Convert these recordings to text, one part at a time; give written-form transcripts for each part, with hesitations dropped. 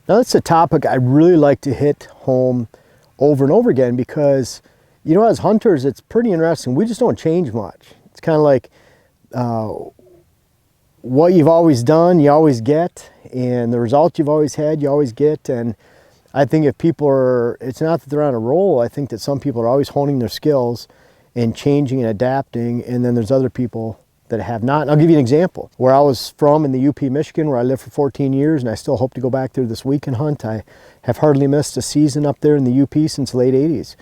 Now that's a topic I really like to hit home over and over again because, you know, as hunters, it's pretty interesting. We just don't change much. It's kind of like what you've always done, you always get, and the results you've always had, you always get. And I think if people are, it's not that they're on a roll, I think that some people are always honing their skills and changing and adapting, and then there's other people that have not. And I'll give you an example. Where I was from in the UP, Michigan, where I lived for 14 years, and I still hope to go back there this week and hunt. I have hardly missed a season up there in the UP since the late 80s.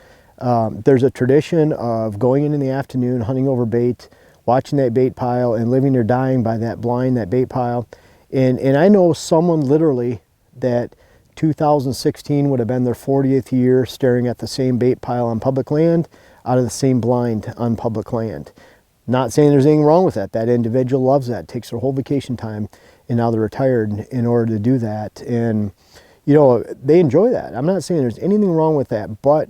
There's a tradition of going in the afternoon, hunting over bait, watching that bait pile, and living or dying by that blind, that bait pile. And I know someone literally that 2016 would have been their 40th year staring at the same bait pile on public land out of the same blind on public land. Not saying there's anything wrong with that. That individual loves that, takes their whole vacation time, and now they're retired in order to do that. And, you know, they enjoy that. I'm not saying there's anything wrong with that, but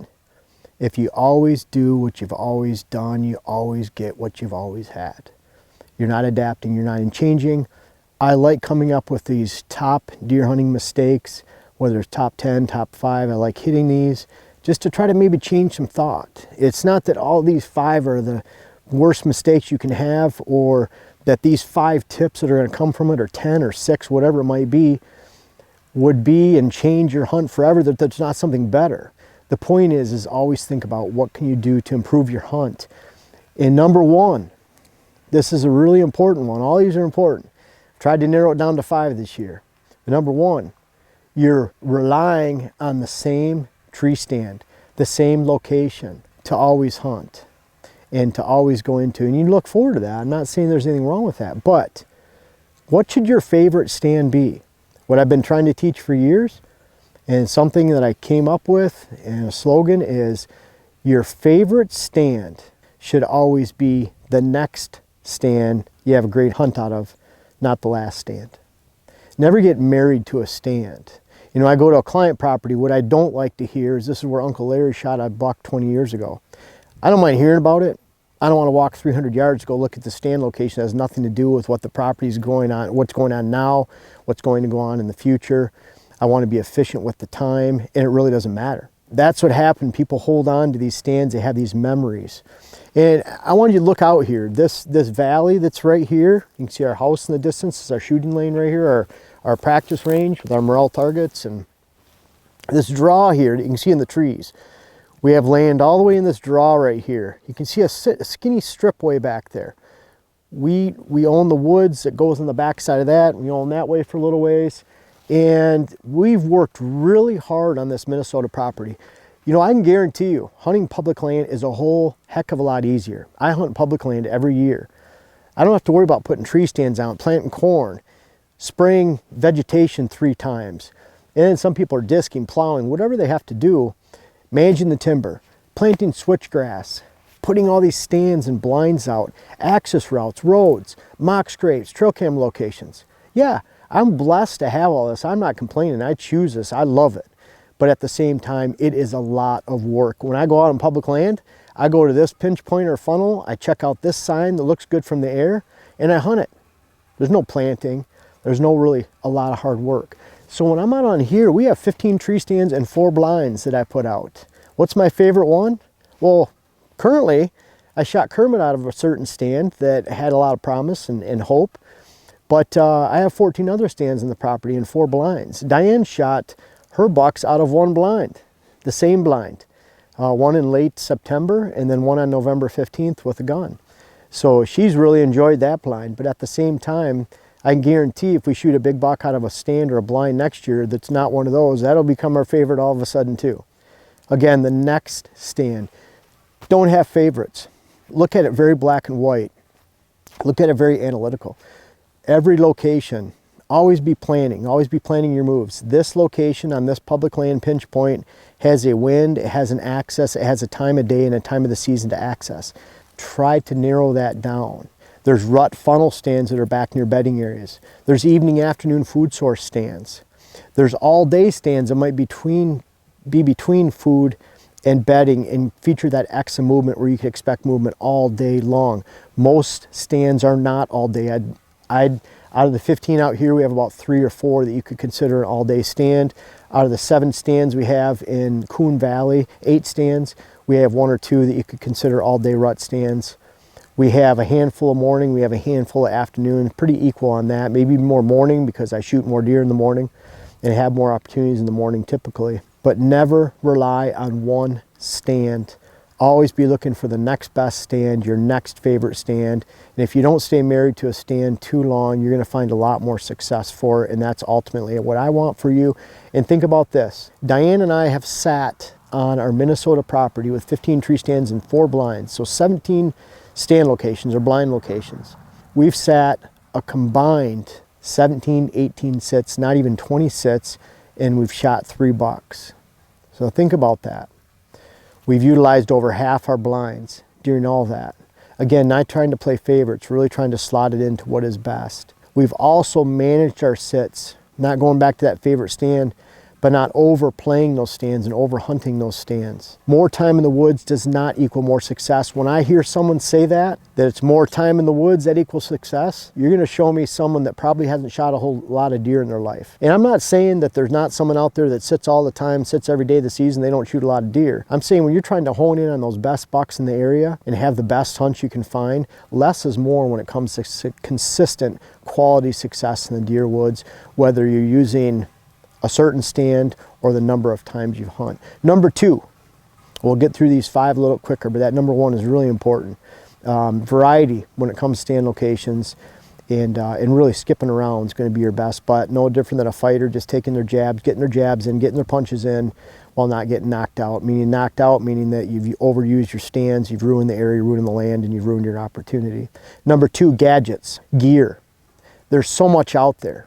if you always do what you've always done, you always get what you've always had. You're not adapting, you're not changing. I like coming up with these top deer hunting mistakes, whether it's top 10, top 5, I like hitting these just to try to maybe change some thought. It's not that all these 5 are the worst mistakes you can have, or that these 5 tips that are going to come from it, or 10 or 6, whatever it might be, would be and change your hunt forever, that there's not something better. The point is always think about what can you do to improve your hunt. And number 1, this is a really important one. All these are important. I've tried to narrow it down to 5 this year. But number 1, you're relying on the same tree stand, the same location to always hunt and to always go into. And you look forward to that. I'm not saying there's anything wrong with that, but what should your favorite stand be? What I've been trying to teach for years, and something that I came up with, and a slogan is, your favorite stand should always be the next stand you have a great hunt out of, not the last stand. Never get married to a stand. You know, I go to a client property, what I don't like to hear is, this is where Uncle Larry shot a buck 20 years ago. I don't mind hearing about it. I don't want to walk 300 yards to go look at the stand location. It has nothing to do with what the property is going on, what's going on now, what's going to go on in the future. I want to be efficient with the time, and it really doesn't matter. That's what happened. People hold on to these stands. They have these memories. And I want you to look out here. This valley that's right here, you can see our house in the distance. This is our shooting lane right here, our practice range with our morel targets. And this draw here that you can see in the trees. We have land all the way in this draw right here. You can see a skinny strip way back there. We own the woods that goes on the back side of that. We own that way for a little ways. And we've worked really hard on this Minnesota property. You know, I can guarantee you, hunting public land is a whole heck of a lot easier. I hunt public land every year. I don't have to worry about putting tree stands out, planting corn, spraying vegetation 3 times. And then some people are disking, plowing, whatever they have to do, managing the timber, planting switchgrass, putting all these stands and blinds out, access routes, roads, mock scrapes, trail cam locations. Yeah, I'm blessed to have all this. I'm not complaining. I choose this. I love it. But at the same time, it is a lot of work. When I go out on public land, I go to this pinch point or funnel, I check out this sign that looks good from the air, and I hunt it. There's no planting. There's no really a lot of hard work. So when I'm out on here, we have 15 tree stands and 4 blinds that I put out. What's my favorite one? Well, currently, I shot Kermit out of a certain stand that had a lot of promise and hope. But I have 14 other stands in the property and 4 blinds. Diane shot her bucks out of 1 blind, the same blind. One in late September and then one on November 15th with a gun. So she's really enjoyed that blind. But at the same time, I can guarantee if we shoot a big buck out of a stand or a blind next year that's not one of those, that'll become our favorite all of a sudden too. Again, the next stand. Don't have favorites. Look at it very black and white. Look at it very analytical. Every location, always be planning your moves. This location on this public land pinch point has a wind, it has an access, it has a time of day and a time of the season to access. Try to narrow that down. There's rut funnel stands that are back near bedding areas. There's evening, afternoon food source stands. There's all day stands that might be between food and bedding and feature that X of movement where you can expect movement all day long. Most stands are not all day. Out of the 15 out here, we have about 3 or 4 that you could consider an all-day stand. Out of the 7 stands we have in Coon Valley, 8 stands, we have 1 or 2 that you could consider all-day rut stands. We have a handful of morning, we have a handful of afternoon, pretty equal on that. Maybe more morning because I shoot more deer in the morning and have more opportunities in the morning typically. But never rely on one stand. Always be looking for the next best stand, your next favorite stand. And if you don't stay married to a stand too long, you're gonna find a lot more success for it, and that's ultimately what I want for you. And think about this. Diane and I have sat on our Minnesota property with 15 tree stands and 4 blinds, so 17 stand locations or blind locations. We've sat a combined 17, 18 sits, not even 20 sits, and we've shot 3 bucks. So think about that. We've utilized over half our blinds during all that. Again, not trying to play favorites, really trying to slot it into what is best. We've also managed our sits, not going back to that favorite stand, but not overplaying those stands and over hunting those stands. More time in the woods does not equal more success. When I hear someone say that it's more time in the woods that equals success, you're gonna show me someone that probably hasn't shot a whole lot of deer in their life. And I'm not saying that there's not someone out there that sits all the time, sits every day of the season, they don't shoot a lot of deer. I'm saying when you're trying to hone in on those best bucks in the area and have the best hunts you can find, less is more when it comes to consistent quality success in the deer woods, whether you're using a certain stand or the number of times you hunt. Number 2, we'll get through these 5 a little quicker, but that number 1 is really important. Variety when it comes to stand locations, and really skipping around is going to be your best bet. No different than a fighter, just taking their jabs, getting their jabs in, getting their punches in while not getting knocked out. Meaning knocked out, meaning that you've overused your stands, you've ruined the area, ruined the land, and you've ruined your opportunity. Number 2, gadgets, gear. There's so much out there.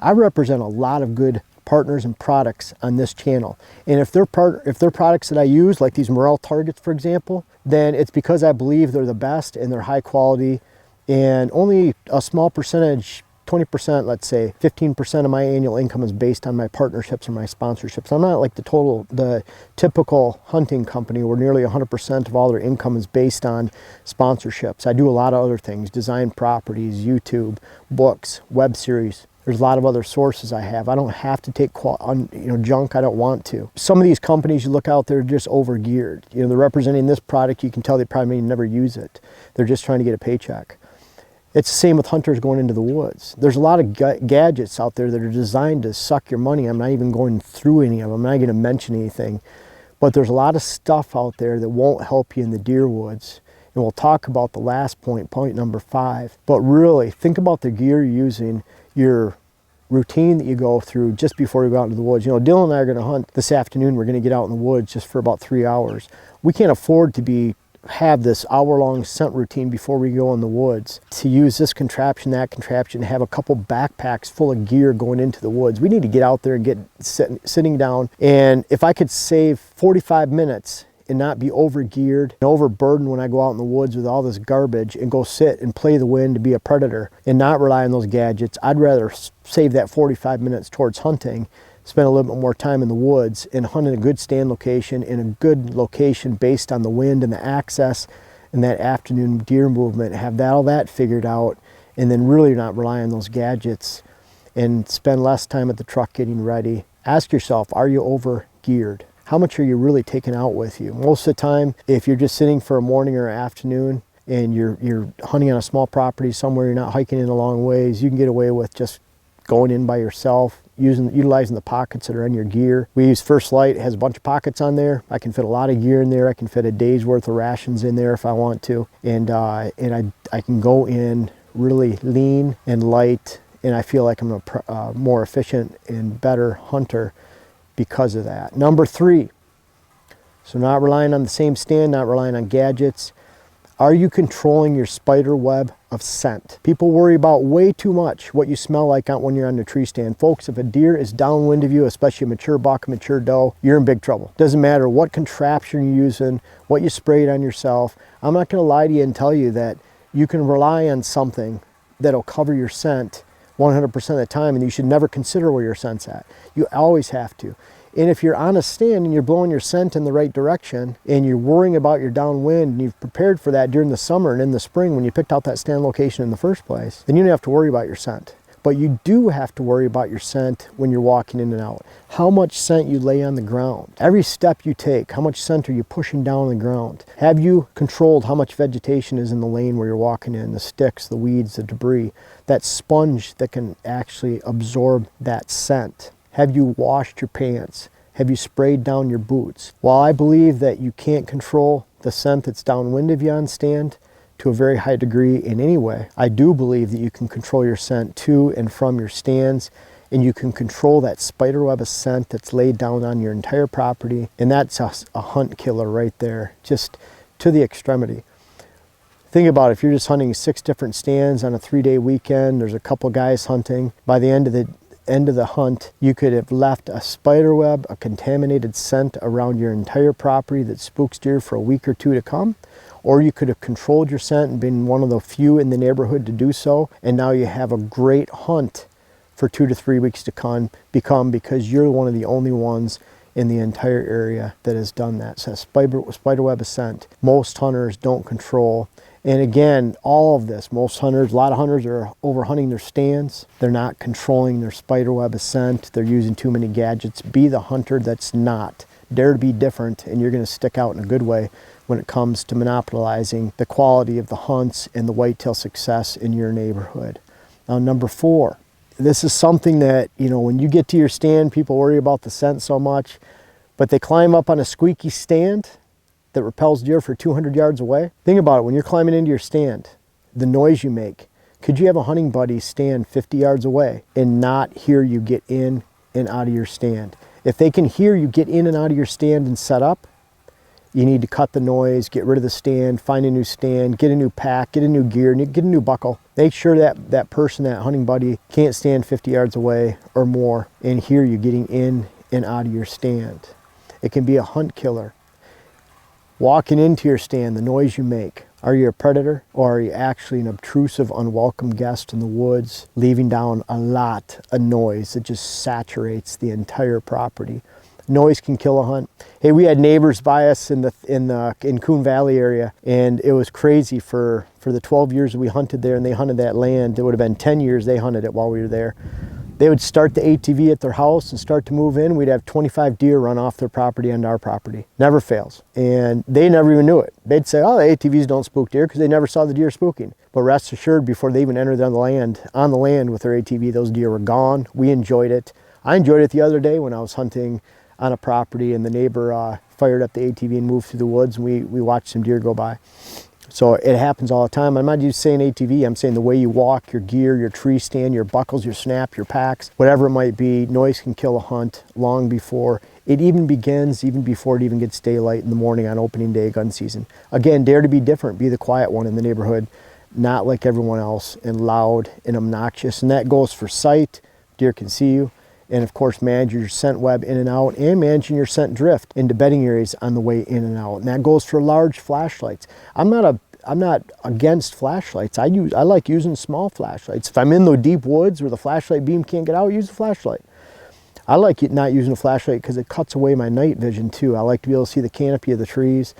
I represent a lot of good partners and products on this channel, and if they're products that I use, like these Morel targets for example, then it's because I believe they're the best and they're high quality, and only a small percentage, 20%, let's say 15% of my annual income is based on my partnerships or my sponsorships. I'm not like the typical hunting company where nearly 100% of all their income is based on sponsorships. I do a lot of other things: design properties, YouTube, books, web series. There's a lot of other sources I have. I don't have to take junk I don't want to. Some of these companies you look out there are just over geared. They're representing this product, you can tell they probably may never use it. They're just trying to get a paycheck. It's the same with hunters going into the woods. There's a lot of gadgets out there that are designed to suck your money. I'm not even going through any of them. I'm not going to mention anything. But there's a lot of stuff out there that won't help you in the deer woods. And we'll talk about the last point number 5. But really, think about the gear you're using, your routine that you go through just before you go out into the woods. Dylan and I are going to hunt this afternoon. We're going to get out in the woods just for about 3 hours. We can't afford to have this hour-long scent routine before we go in the woods, to use this contraption, that contraption, have a couple backpacks full of gear going into the woods. We need to get out there and get sitting down. And if I could save 45 minutes and not be over-geared and overburdened when I go out in the woods with all this garbage and go sit and play the wind to be a predator and not rely on those gadgets, I'd rather save that 45 minutes towards hunting, spend a little bit more time in the woods and hunt in a good stand location, in a good location based on the wind and the access and that afternoon deer movement, have all that figured out, and then really not rely on those gadgets and spend less time at the truck getting ready. Ask yourself, are you over-geared? How much are you really taking out with you? Most of the time, if you're just sitting for a morning or afternoon and you're hunting on a small property somewhere, you're not hiking in a long ways, you can get away with just going in by yourself, utilizing the pockets that are in your gear. We use First Light. It has a bunch of pockets on there. I can fit a lot of gear in there. I can fit a day's worth of rations in there if I want to. And I can go in really lean and light, and I feel like I'm a more efficient and better hunter because of that. Number 3, so not relying on the same stand, not relying on gadgets. Are you controlling your spider web of scent? People worry about way too much what you smell like when you're on the tree stand. Folks, if a deer is downwind of you, especially a mature buck, a mature doe, you're in big trouble. Doesn't matter what contraption you're using, what you sprayed on yourself. I'm not going to lie to you and tell you that you can rely on something that'll cover your scent 100% of the time, and you should never consider where your scent's at. You always have to. And if you're on a stand and you're blowing your scent in the right direction and you're worrying about your downwind and you've prepared for that during the summer and in the spring when you picked out that stand location in the first place, then you don't have to worry about your scent. But you do have to worry about your scent when you're walking in and out. How much scent you lay on the ground. Every step you take, how much scent are you pushing down the ground? Have you controlled how much vegetation is in the lane where you're walking in, the sticks, the weeds, the debris, that sponge that can actually absorb that scent? Have you washed your pants? Have you sprayed down your boots? While I believe that you can't control the scent that's downwind of you on stand to a very high degree in any way, I do believe that you can control your scent to and from your stands, and you can control that spiderweb of scent that's laid down on your entire property, and that's a hunt killer right there, just to the extremity. Think about it, if you're just hunting 6 different stands on a 3-day weekend, there's a couple guys hunting, by the end of the hunt, you could have left a spiderweb, a contaminated scent around your entire property that spooks deer for a week or 2 to come, or you could have controlled your scent and been one of the few in the neighborhood to do so, and now you have a great hunt for 2 to 3 weeks to become because you're one of the only ones in the entire area that has done that. So spiderweb of scent, most hunters don't control. And again, all of this, a lot of hunters are over hunting their stands. They're not controlling their spiderweb of scent. They're using too many gadgets. Be the hunter that's not. Dare to be different, and you're gonna stick out in a good way when it comes to monopolizing the quality of the hunts and the whitetail success in your neighborhood. Now, number 4, this is something that, when you get to your stand, people worry about the scent so much, but they climb up on a squeaky stand that repels deer for 200 yards away. Think about it, when you're climbing into your stand, the noise you make. Could you have a hunting buddy stand 50 yards away and not hear you get in and out of your stand? If they can hear you get in and out of your stand and set up, you need to cut the noise, get rid of the stand, find a new stand, get a new pack, get a new gear, get a new buckle. Make sure that that person, that hunting buddy, can't stand 50 yards away or more and hear you getting in and out of your stand. It can be a hunt killer. Walking into your stand, the noise you make. Are you a predator, or are you actually an obtrusive, unwelcome guest in the woods, leaving down a lot of noise that just saturates the entire property? Noise can kill a hunt. Hey, we had neighbors by us in Coon Valley area, and it was crazy for the 12 years that we hunted there, and they hunted that land. It would have been 10 years they hunted it while we were there. They would start the ATV at their house and start to move in. We'd have 25 deer run off their property onto our property. Never fails. And they never even knew it. They'd say, oh, the ATVs don't spook deer, because they never saw the deer spooking. But rest assured, before they even entered on the land with their ATV, those deer were gone. We enjoyed it. I enjoyed it the other day when I was hunting on a property and the neighbor fired up the ATV and moved through the woods, and we watched some deer go by. So it happens all the time. I'm not just saying ATV, I'm saying the way you walk, your gear, your tree stand, your buckles, your snap, your packs, whatever it might be. Noise can kill a hunt long before it even begins, even before it even gets daylight in the morning on opening day gun season. Again, dare to be different, be the quiet one in the neighborhood, not like everyone else, and loud and obnoxious. And that goes for sight, deer can see you, and of course manage your scent web in and out, and managing your scent drift into bedding areas on the way in and out. And that goes for large flashlights. I'm not against flashlights. I like using small flashlights. If I'm in the deep woods where the flashlight beam can't get out, use a flashlight. I like not using a flashlight because it cuts away my night vision too. I like to be able to see the canopy of the trees.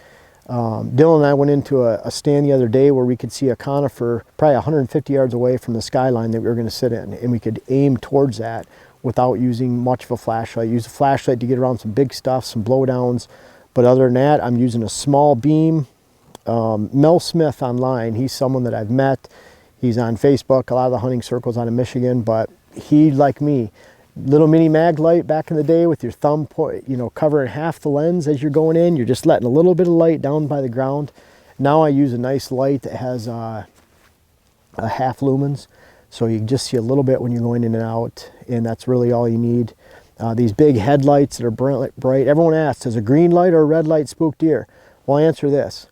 Dylan and I went into a stand the other day where we could see a conifer probably 150 yards away from the skyline that we were going to sit in, and we could aim towards that without using much of a flashlight. Use a flashlight to get around some big stuff, some blowdowns, but other than that, I'm using a small beam. Mel Smith online, he's someone that I've met. He's on Facebook, a lot of the hunting circles out of Michigan, but he, like me, little mini mag light back in the day with your thumb, covering half the lens as you're going in. You're just letting a little bit of light down by the ground. Now I use a nice light that has a half lumens, so you can just see a little bit when you're going in and out, and that's really all you need. These big headlights that are bright. Everyone asks, does a green light or a red light spook deer? Well, I answer this.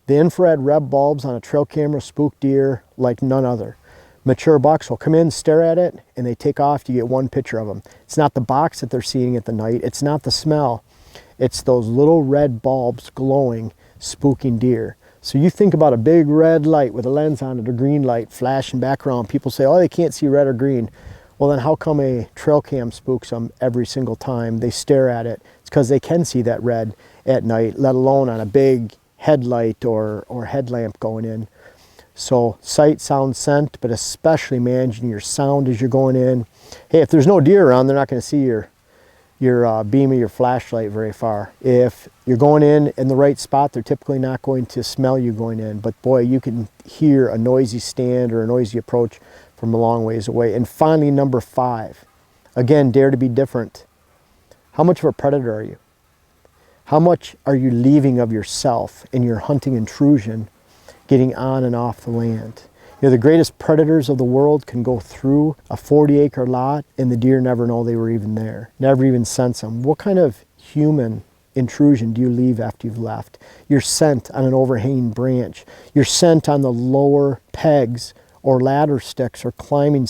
The infrared Reb bulbs on a trail camera spook deer like none other. Mature bucks will come in, stare at it, and they take off. You get one picture of them. It's not the box that they're seeing at the night. It's not the smell. It's those little red bulbs glowing, spooking deer. So you think about a big red light with a lens on it, a green light flashing back around. People say, oh, they can't see red or green. Well, then how come a trail cam spooks them every single time they stare at it? It's because they can see that red at night, let alone on a big headlight or headlamp going in. So sight, sound, scent, but especially managing your sound as you're going in. Hey, if there's no deer around, they're not going to see your beam of your flashlight very far. If you're going in the right spot, they're typically not going to smell you going in. But boy, you can hear a noisy stand or a noisy approach from a long ways away. And finally, number 5, again, dare to be different. How much of a predator are you? How much are you leaving of yourself in your hunting intrusion, getting on and off the land? You know, the greatest predators of the world can go through a 40-acre lot and the deer never know they were even there, never even sense them. What kind of human intrusion do you leave after you've left? Your scent on an overhanging branch, your scent on the lower pegs or ladder sticks or climbing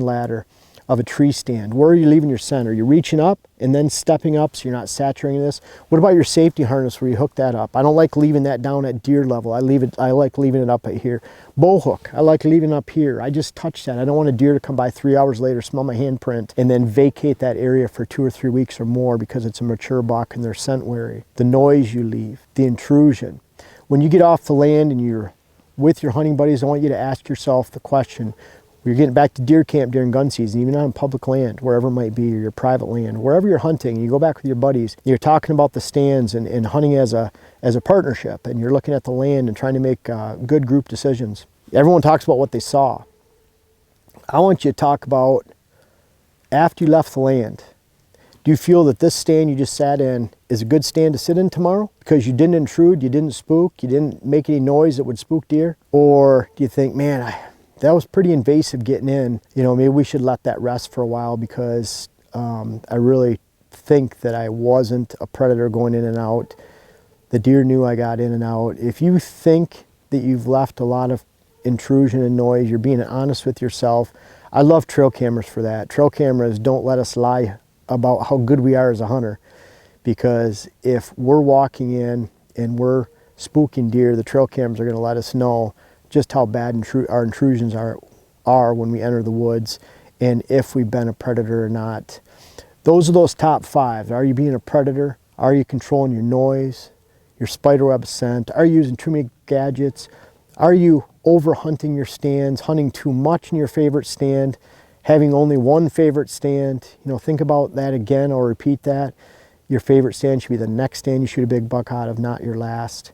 ladder of a tree stand. Where are you leaving your scent? Are you reaching up and then stepping up so you're not saturating this? What about your safety harness where you hook that up? I don't like leaving that down at deer level. I like leaving it up at here. Bow hook, I like leaving up here. I just touch that. I don't want a deer to come by 3 hours later, smell my handprint, and then vacate that area for 2 or 3 weeks or more because it's a mature buck and they're scent wary. The noise you leave, the intrusion. When you get off the land and you're with your hunting buddies, I want you to ask yourself the question, you're getting back to deer camp during gun season, even on public land, wherever it might be, or your private land, wherever you're hunting, you go back with your buddies, you're talking about the stands and hunting as a partnership, and you're looking at the land and trying to make good group decisions. Everyone talks about what they saw. I want you to talk about after you left the land. Do you feel that this stand you just sat in is a good stand to sit in tomorrow because you didn't intrude, you didn't spook, you didn't make any noise that would spook deer? Or do you think, man, that was pretty invasive getting in. You know, maybe we should let that rest for a while because I really think that I wasn't a predator going in and out. The deer knew I got in and out. If you think that you've left a lot of intrusion and noise, you're being honest with yourself. I love trail cameras for that. Trail cameras don't let us lie about how good we are as a hunter, because if we're walking in and we're spooking deer, the trail cameras are going to let us know just how bad our intrusions are when we enter the woods and if we've been a predator or not. Those are those top 5. Are you being a predator? Are you controlling your noise, your spiderweb scent? Are you using too many gadgets? Are you over hunting your stands, hunting too much in your favorite stand, having only one favorite stand? You know, think about that again. I'll repeat that. Your favorite stand should be the next stand you shoot a big buck out of, not your last.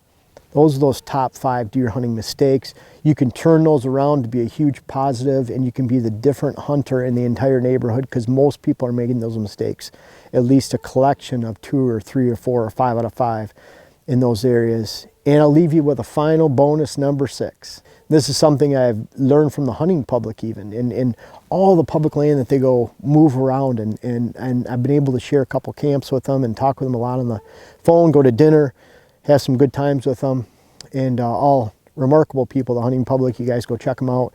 Those are those top 5 deer hunting mistakes. You can turn those around to be a huge positive, and you can be the different hunter in the entire neighborhood, because most people are making those mistakes. At least a collection of 2 or 3 or 4 or 5 out of 5 in those areas. And I'll leave you with a final bonus, number 6. This is something I've learned from the hunting public even, in all the public land that they go move around, and I've been able to share a couple camps with them and talk with them a lot on the phone, go to dinner, have some good times with them, and all remarkable people, the hunting public. You guys go check them out.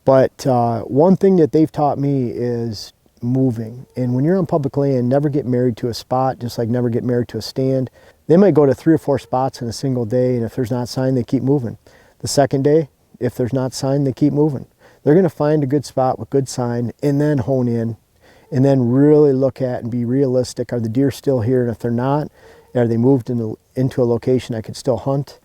But one thing that they've taught me is moving. And when you're on public land, never get married to a spot, just like never get married to a stand. They might go to 3 or 4 spots in a single day, and if there's not sign, they keep moving. The second day, if there's not sign, they keep moving. They're going to find a good spot with good sign and then hone in and then really look at and be realistic. Are the deer still here? And if they're not, are they moved into a location I can still hunt?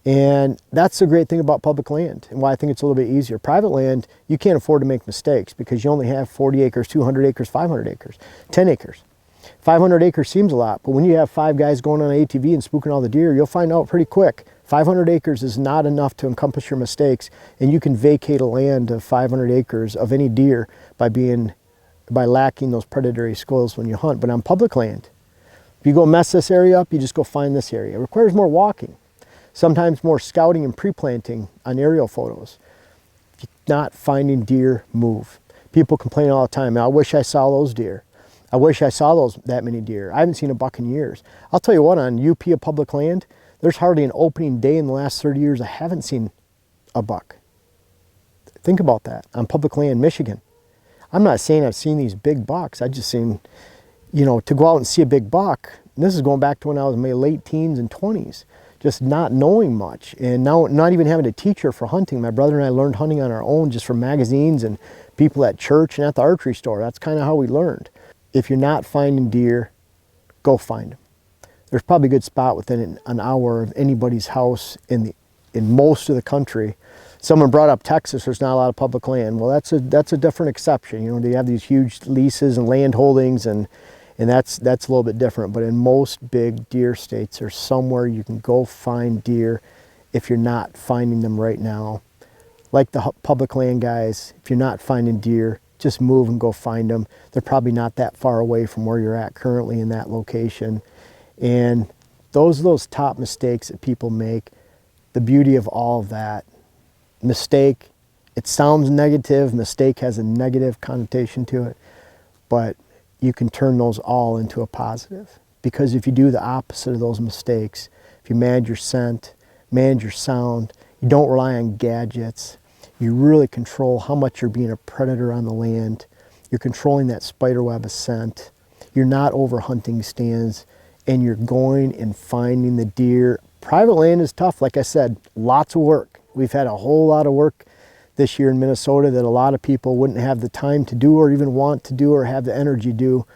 And that's the great thing about public land, and why I think it's a little bit easier. Private land, you can't afford to make mistakes because you only have 40 acres, 200 acres, 500 acres, 10 acres. 500 acres seems a lot, but when you have 5 guys going on an ATV and spooking all the deer, you'll find out pretty quick. 500 acres is not enough to encompass your mistakes, and you can vacate a land of 500 acres of any deer by lacking those predatory skills when you hunt. But on public land, if you go mess this area up, you just go find this area. It requires more walking, sometimes more scouting and pre-planting on aerial photos. If you're not finding deer, move. People complain all the time, I wish I saw those deer. I wish I saw that many deer. I haven't seen a buck in years. I'll tell you what, on UP of public land, there's hardly an opening day in the last 30 years I haven't seen a buck. Think about that. On public land, Michigan. I'm not saying I've seen these big bucks. I just seen, you know, to go out and see a big buck. And this is going back to when I was in my late teens and 20s, just not knowing much. And now not even having a teacher for hunting. My brother and I learned hunting on our own just from magazines and people at church and at the archery store. That's kind of how we learned. If you're not finding deer, go find them. There's probably a good spot within an hour of anybody's house in most of the country. Someone brought up Texas, there's not a lot of public land. Well, that's a different exception. You know, they have these huge leases and land holdings, and that's a little bit different. But in most big deer states, there's somewhere you can go find deer if you're not finding them right now. Like the public land guys, if you're not finding deer, just move and go find them. They're probably not that far away from where you're at currently in that location. And those are those top mistakes that people make. The beauty of all of that, mistake, it sounds negative, mistake has a negative connotation to it, but you can turn those all into a positive. Because if you do the opposite of those mistakes, if you manage your scent, manage your sound, you don't rely on gadgets, you really control how much you're being a predator on the land, you're controlling that spiderweb of scent, you're not over hunting stands, and you're going and finding the deer. Private land is tough, like I said, lots of work. We've had a whole lot of work this year in Minnesota that a lot of people wouldn't have the time to do or even want to do or have the energy to do.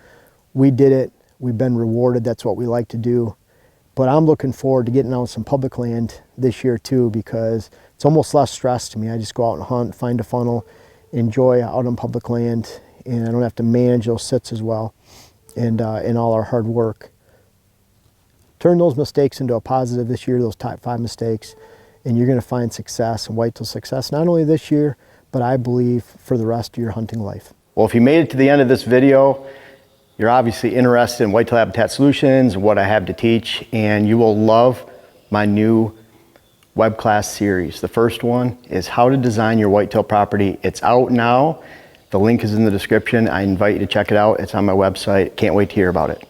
We did it, we've been rewarded, that's what we like to do. But I'm looking forward to getting out some public land this year too, because it's almost less stress to me. I just go out and hunt, find a funnel, enjoy out on public land, and I don't have to manage those sits as well and all our hard work. Turn those mistakes into a positive this year, those top 5 mistakes, and you're gonna find success and whitetail success, not only this year, but I believe for the rest of your hunting life. Well, if you made it to the end of this video, you're obviously interested in whitetail habitat solutions, what I have to teach, and you will love my new web class series. The first one is how to design your whitetail property. It's out now. The link is in the description. I invite you to check it out. It's on my website. Can't wait to hear about it.